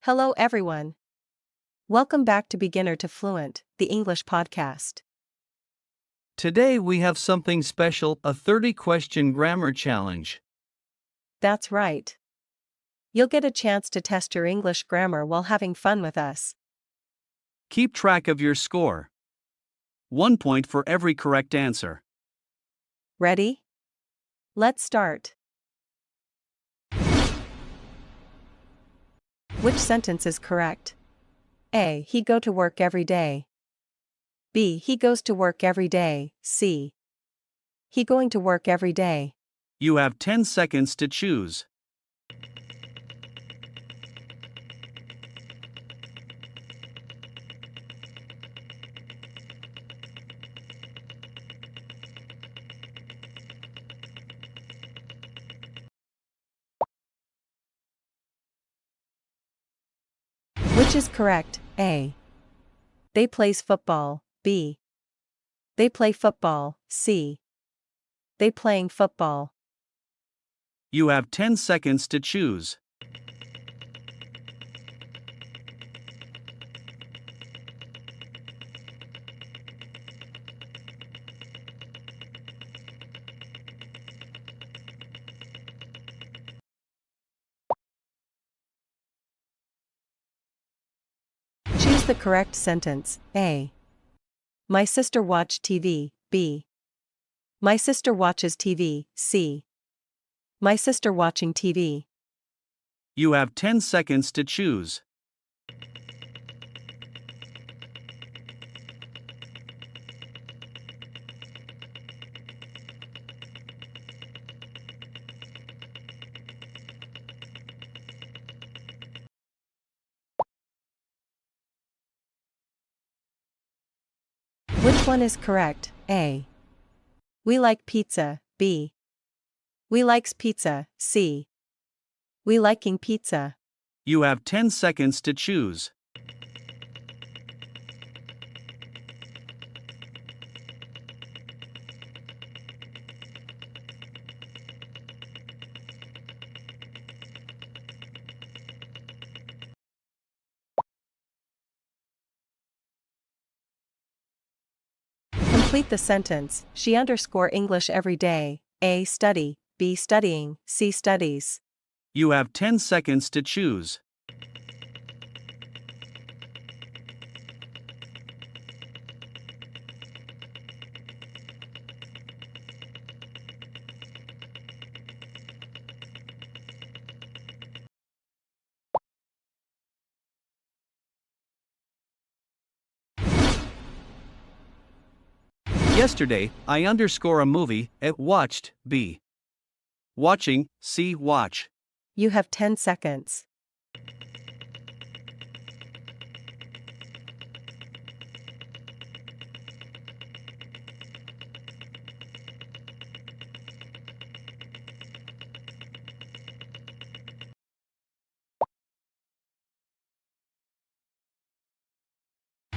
Hello everyone. Welcome back to Beginner to Fluent, the English podcast. Today we have something special, a 30-question grammar challenge. That's right. You'll get a chance to test your English grammar while having fun with us. Keep track of your score. 1 point for every correct answer. Ready? Let's start. Which sentence is correct? A. He go to work every day. B. He goes to work every day. C. He going to work every day. You have 10 seconds to choose. Which is correct? A. They plays football. B. They play football. C. They playing football. You have 10 seconds to choose. Choose the correct sentence. A. My sister watched TV. B. My sister watches TV. C. My sister watching TV. You have 10 seconds to choose. Which one is correct? A. We like pizza. B. We likes pizza. C. We liking pizza. You have 10 seconds to choose. Complete the sentence. She underscore English every day. A. Study. B. Studying. C. Studies. You have 10 seconds to choose. Yesterday, I underscore a movie, at watched, B. Watching, C. Watch. You have 10 seconds.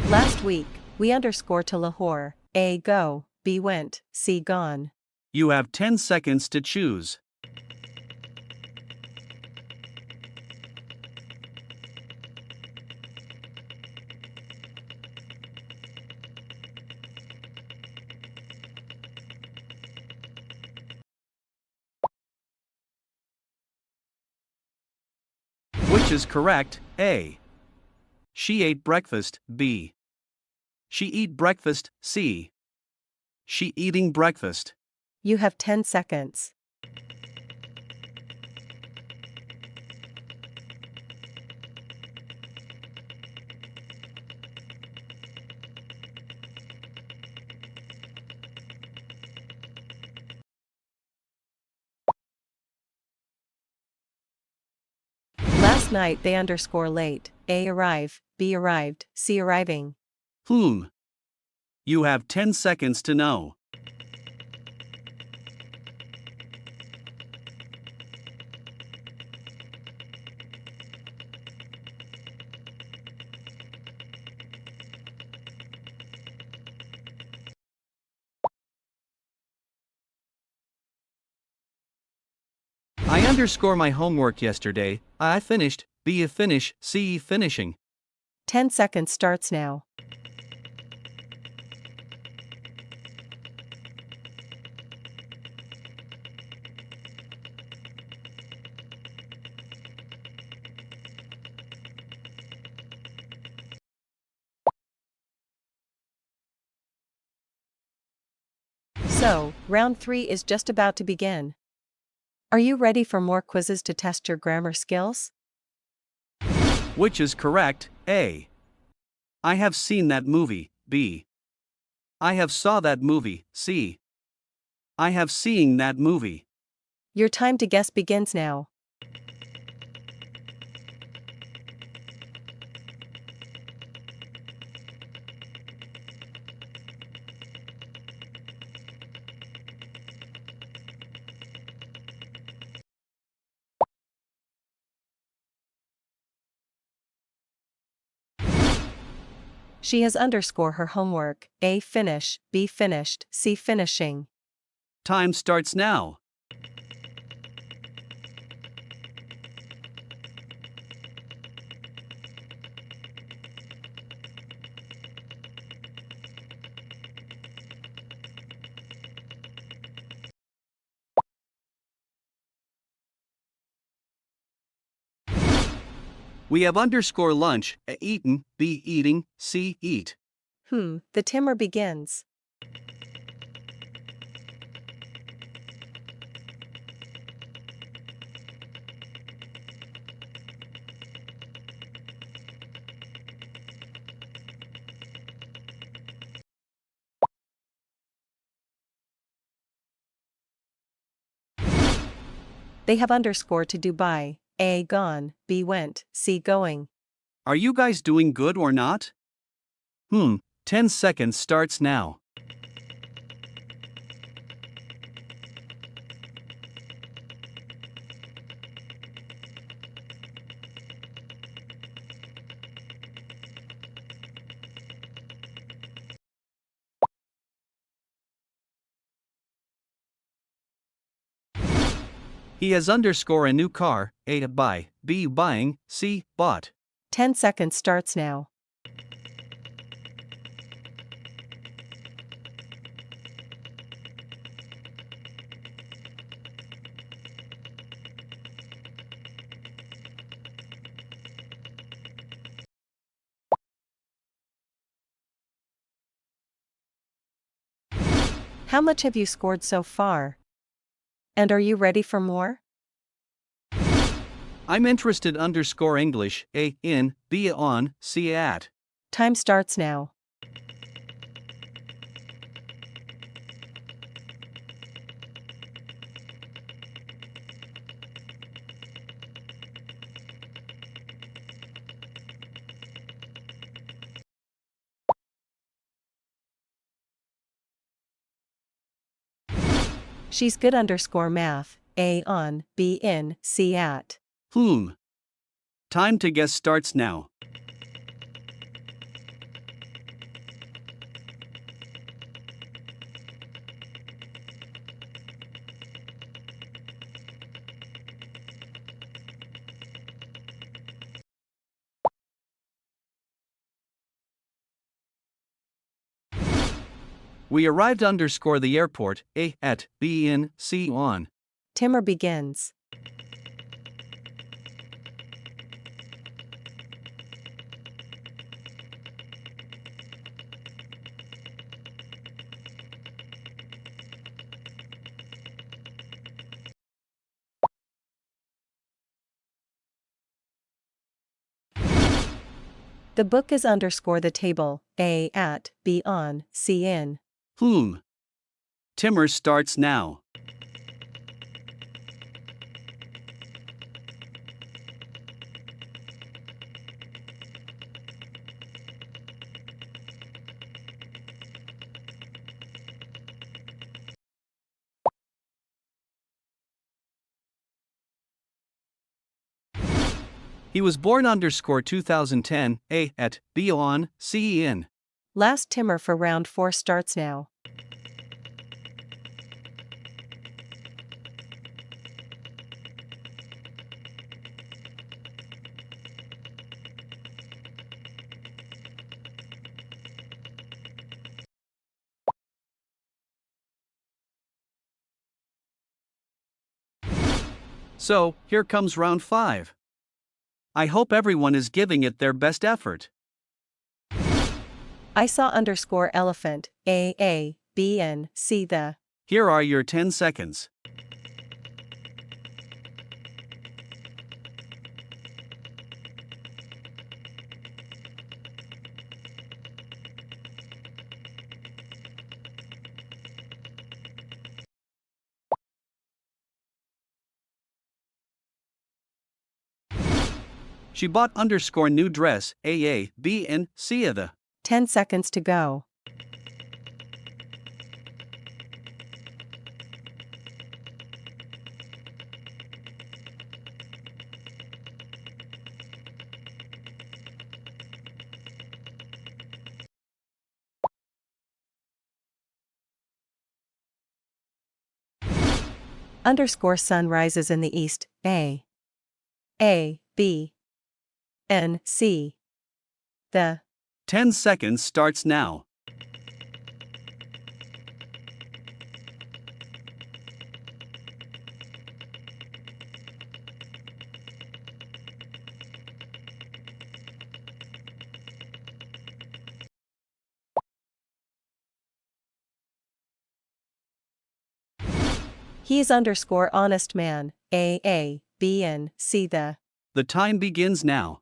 Last week, we underscore to Lahore. A. Go. B. Went. C. Gone. You have 10 seconds to choose. Which is correct? A. She ate breakfast. B. She eat breakfast. C. She eating breakfast. You have 10 seconds. Last night they underscore late. A. Arrive. B. Arrived. C. Arriving. You have 10 seconds to know. I underscore my homework yesterday. I finished. B finish, C finishing. 10 seconds starts now. So, round 3 is just about to begin. Are you ready for more quizzes to test your grammar skills? Which is correct? A. I have seen that movie. B. I have saw that movie. C. I have seen that movie. Your time to guess begins now. She has underscore her homework. A finish, B finished, C finishing. Time starts now. We have underscore lunch. A eaten, B eating, C eat. The timer begins. They have underscore to Dubai. A gone, B went, C going. Are you guys doing good or not? 10 seconds starts now. He has underscore a new car. A to buy, B buying, C bought. 10 seconds starts now. How much have you scored so far? And are you ready for more? I'm interested underscore English. A in, B on, C at. Time starts now. She's good underscore math. A on, B in, C at. Time to guess starts now. We arrived underscore the airport. A at, B in, C on. Timer begins. The book is underscore the table. A at, B on, C in. Timer starts now. He was born underscore 2010. A at, B on, C in. Last timer for round 4 starts now. So, here comes round 5. I hope everyone is giving it their best effort. I saw underscore elephant, A, B, N, C the. Here are your 10 seconds. She bought underscore new dress, A, B, N, C the. 10 seconds to go. Underscore sun rises in the east, A, B, N, C the. 10 seconds starts now. He's underscore honest man, A, B, N, C the. The time begins now.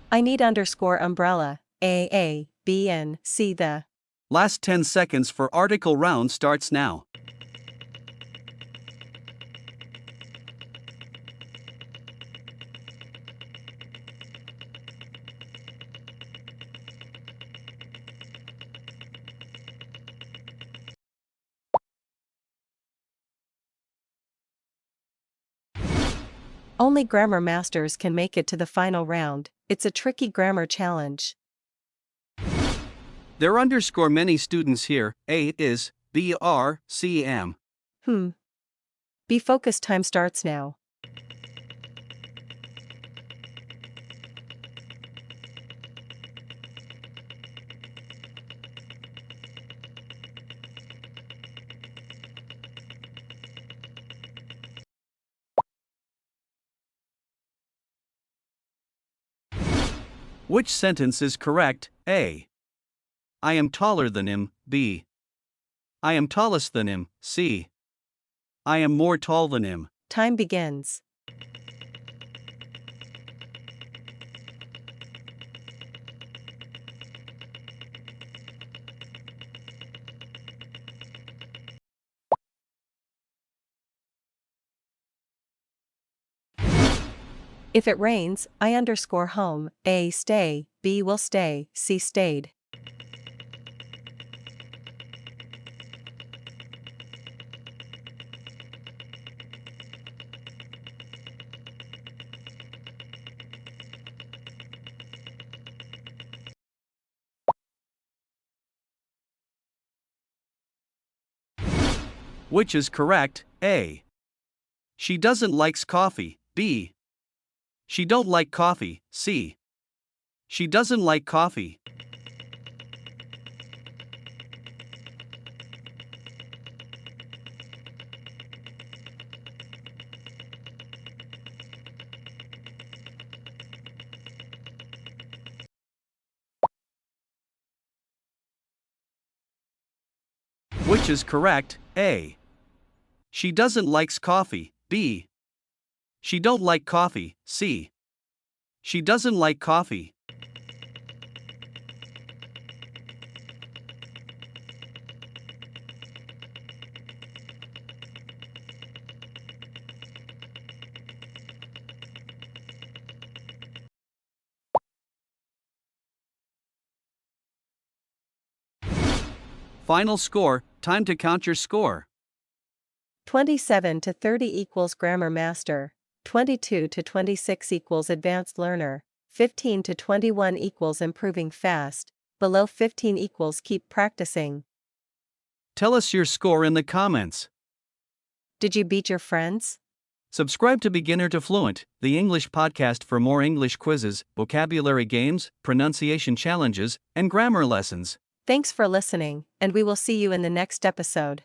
I need underscore umbrella, A, B, N, C the. Last 10 seconds for article round starts now. Only grammar masters can make it to the final round. It's a tricky grammar challenge. There underscore many students here, A is, B R, C am. Be focused, time starts now. Which sentence is correct? A. I am taller than him, B. I am tallest than him, C. I am more tall than him. Time begins. If it rains, I underscore home, A stay, B will stay, C stayed. Which is correct? A. She doesn't likes coffee, B. She don't like coffee, C. She doesn't like coffee. Which is correct? A. She doesn't likes coffee, B. She don't like coffee, C. She doesn't like coffee. Final score, time to count your score. 27 to 30 equals grammar master, 22 to 26 equals advanced learner, 15 to 21 equals improving fast, below 15 equals keep practicing. Tell us your score in the comments. Did you beat your friends? Subscribe to Beginner to Fluent, the English podcast for more English quizzes, vocabulary games, pronunciation challenges, and grammar lessons. Thanks for listening, and we will see you in the next episode.